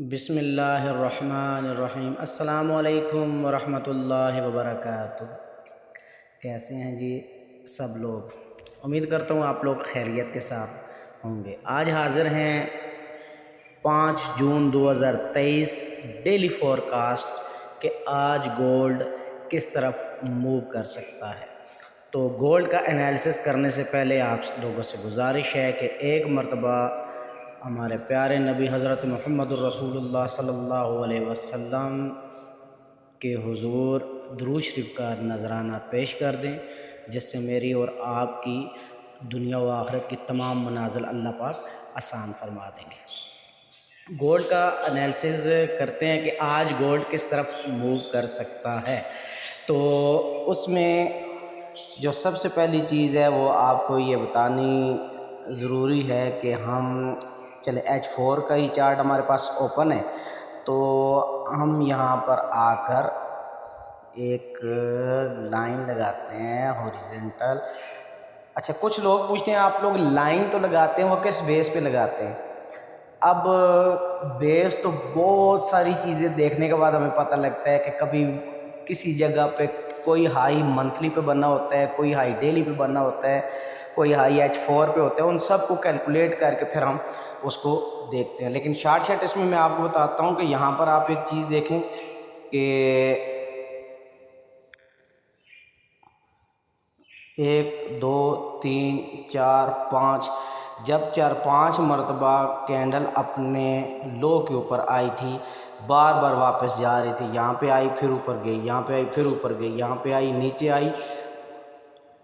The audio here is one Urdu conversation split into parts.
بسم اللہ الرحمن الرحیم۔ السلام علیکم ورحمۃ اللہ وبرکاتہ۔ کیسے ہیں جی سب لوگ؟ امید کرتا ہوں آپ لوگ خیریت کے ساتھ ہوں گے۔ آج حاضر ہیں 5 جون 2023 ڈیلی فور کاسٹ کہ آج گولڈ کس طرف موو کر سکتا ہے۔ تو گولڈ کا انالیسس کرنے سے پہلے آپ لوگوں سے گزارش ہے کہ ایک مرتبہ ہمارے پیارے نبی حضرت محمد الرسول اللہ صلی اللہ علیہ وسلم کے حضور درود شریف کا نذرانہ پیش کر دیں، جس سے میری اور آپ کی دنیا و آخرت کی تمام منازل اللہ پاک آسان فرما دیں گے۔ گولڈ کا انالیسز کرتے ہیں کہ آج گولڈ کس طرف موو کر سکتا ہے۔ تو اس میں جو سب سے پہلی چیز ہے وہ آپ کو یہ بتانی ضروری ہے کہ ہم چلے H4 کا ہی چارٹ ہمارے پاس اوپن ہے، تو ہم یہاں پر آ کر ایک لائن لگاتے ہیں ہاریزونٹل۔ اچھا، کچھ لوگ پوچھتے ہیں آپ لوگ لائن تو لگاتے ہیں، وہ کس بیس پہ لگاتے ہیں؟ اب بیس تو بہت ساری چیزیں دیکھنے کے بعد ہمیں پتہ لگتا ہے کہ کبھی کسی جگہ پہ کوئی ہائی منتھلی پہ بننا ہوتا ہے، کوئی ہائی ڈیلی پہ بننا ہوتا ہے، کوئی ہائی H4 پہ ہوتا ہے۔ ان سب کو کیلکولیٹ کر کے پھر ہم اس کو دیکھتے ہیں۔ لیکن شارٹ اس میں آپ کو بتاتا ہوں کہ یہاں پر آپ ایک چیز دیکھیں کہ 1 2 3 4 5 جب 4-5 مرتبہ کینڈل اپنے لو کے اوپر آئی تھی، بار بار واپس جا رہی تھی، یہاں پہ آئی پھر اوپر گئی، یہاں پہ آئی پھر اوپر گئی، یہاں پہ آئی نیچے آئی،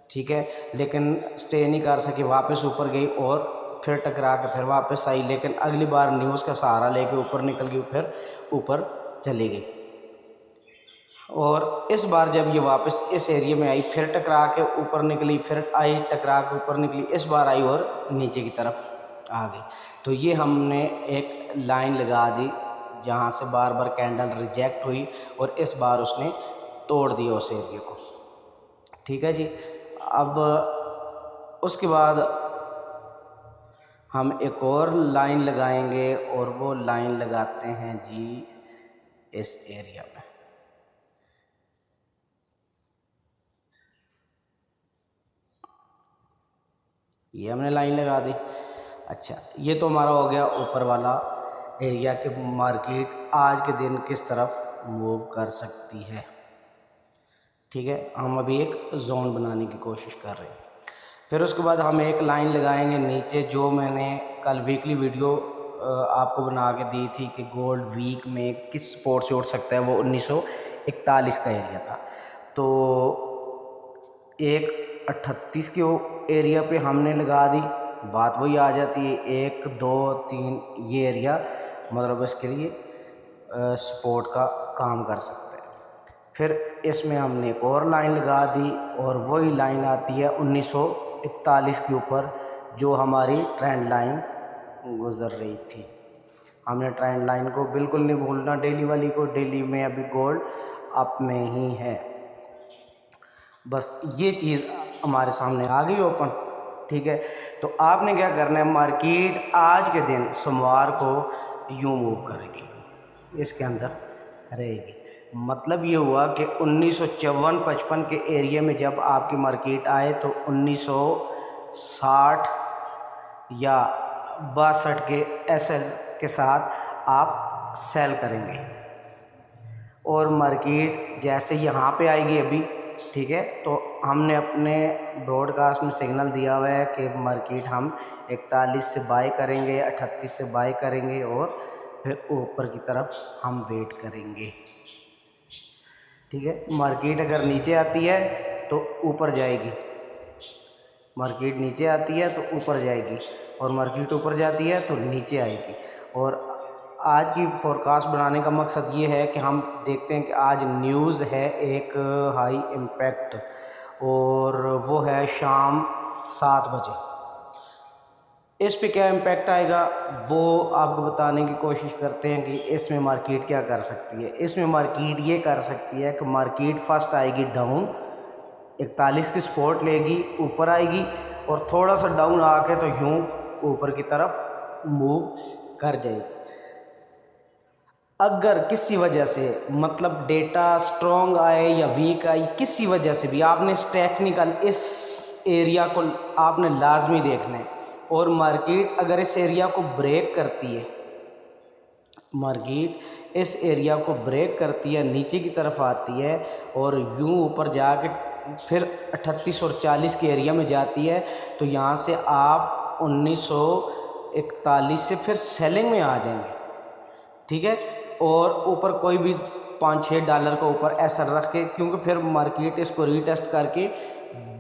ٹھیک ہے، لیکن سٹے نہیں کر سکی، واپس اوپر گئی اور پھر ٹکرا کے پھر واپس آئی، لیکن اگلی بار نیوز کا سہارا لے کے اوپر نکل گئی، پھر اوپر چلی گئی۔ اور اس بار جب یہ واپس اس ایریے میں آئی، پھر ٹکرا کے اوپر نکلی، پھر آئی ٹکرا کے اوپر نکلی، اس بار آئی اور نیچے کی طرف آ گئی۔ تو یہ ہم نے ایک لائن لگا دی جہاں سے بار بار کینڈل ریجیکٹ ہوئی اور اس بار اس نے توڑ دیا اس ایریے کو، ٹھیک ہے جی۔ اب اس کے بعد ہم ایک اور لائن لگائیں گے اور وہ لائن لگاتے ہیں جی اس ایریا میں۔ یہ ہم نے لائن لگا دی۔ اچھا، یہ تو ہمارا ہو گیا اوپر والا ایریا کہ مارکیٹ آج کے دن کس طرف موو کر سکتی ہے، ٹھیک ہے۔ ہم ابھی ایک زون بنانے کی کوشش کر رہے ہیں۔ پھر اس کے بعد ہم ایک لائن لگائیں گے نیچے، جو میں نے کل ویکلی ویڈیو آپ کو بنا کے دی تھی کہ گولڈ ویک میں کس سپورٹ سے اٹھ سکتا ہے، وہ 1941 کا ایریا تھا۔ تو 138 کے ایریا پہ ہم نے لگا دی، بات وہی آ جاتی ہے 1 2 3 یہ ایریا مطلب اس کے لیے سپورٹ کا کام کر سکتا ہے۔ پھر اس میں ہم نے ایک اور لائن لگا دی اور وہی لائن آتی ہے 1941 کے اوپر، جو ہماری ٹرینڈ لائن گزر رہی تھی۔ ہم نے ٹرینڈ لائن کو بالکل نہیں بھولنا، ڈیلی والی کو۔ ڈیلی میں ابھی گولڈ اپ میں ہی ہے، بس یہ چیز ہمارے سامنے آ گئی اوپن، ٹھیک ہے۔ تو آپ نے کیا کرنا ہے، مارکیٹ آج کے دن سوموار کو یوں موو کرے گی، اس کے اندر رہے گی۔ مطلب یہ ہوا کہ 1954-55 کے ایریے میں جب آپ کی مارکیٹ آئے تو 1960 یا 62 کے ایس ایل کے ساتھ آپ سیل کریں گے، اور مارکیٹ جیسے یہاں پہ آئے گی ابھی، ٹھیک ہے۔ تو ہم نے اپنے براڈ کاسٹ میں سگنل دیا ہوا ہے کہ مارکیٹ ہم 41 سے بائی کریں گے، 38 سے بائی کریں گے، اور پھر اوپر کی طرف ہم ویٹ کریں گے، ٹھیک ہے۔ مارکیٹ اگر نیچے آتی ہے تو اوپر جائے گی، مارکیٹ نیچے آتی ہے تو اوپر جائے گی، اور مارکیٹ اوپر جاتی ہے تو نیچے آئے گی۔ اور آج کی فورکاسٹ بنانے کا مقصد یہ ہے کہ ہم دیکھتے ہیں کہ آج نیوز ہے ایک ہائی امپیکٹ، اور وہ ہے شام 7 بجے۔ اس پہ کیا امپیکٹ آئے گا وہ آپ کو بتانے کی کوشش کرتے ہیں کہ اس میں مارکیٹ کیا کر سکتی ہے۔ اس میں مارکیٹ یہ کر سکتی ہے کہ مارکیٹ فرسٹ آئے گی ڈاؤن، 41 کی سپورٹ لے گی، اوپر آئے گی، اور تھوڑا سا ڈاؤن آ کے تو یوں اوپر کی طرف موو کر جائے گی۔ اگر کسی وجہ سے مطلب ڈیٹا اسٹرانگ آئے یا ویک آئی، کسی وجہ سے بھی آپ نے اس ٹیکنیکل اس ایریا کو آپ نے لازمی دیکھنا ہے، اور مارکیٹ اگر اس ایریا کو بریک کرتی ہے، مارکیٹ اس ایریا کو بریک کرتی ہے، نیچے کی طرف آتی ہے اور یوں اوپر جا کے پھر 38 اور 40 کے ایریا میں جاتی ہے، تو یہاں سے آپ 1941 سے پھر سیلنگ میں آ جائیں گے، ٹھیک ہے، اور اوپر کوئی بھی $5-6 کا اوپر ایسا رکھ کے، کیونکہ پھر مارکیٹ اس کو ری ٹیسٹ کر کے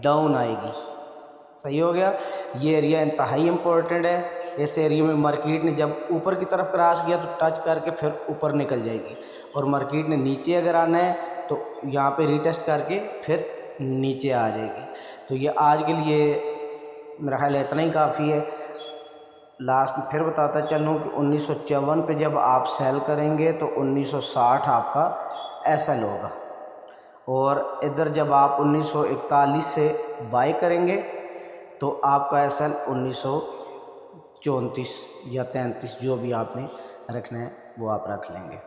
ڈاؤن آئے گی۔ صحیح ہو گیا، یہ ایریا انتہائی امپورٹنٹ ہے، اس ایریا میں مارکیٹ نے جب اوپر کی طرف کراس کیا تو ٹچ کر کے پھر اوپر نکل جائے گی، اور مارکیٹ نے نیچے اگر آنا ہے تو یہاں پہ ری ٹیسٹ کر کے پھر نیچے آ جائے گی۔ تو یہ آج کے لیے میرا خیال ہے اتنا ہی کافی ہے۔ لاسٹ میں پھر بتاتا چلوں کہ 1954 پہ جب آپ سیل کریں گے تو 1960 آپ کا ایس ایل ہوگا، اور ادھر جب آپ 1941 سے بائی کریں گے تو آپ کا ایس ایل 1934 یا 33 جو بھی آپ نے رکھنا ہے وہ آپ رکھ لیں گے۔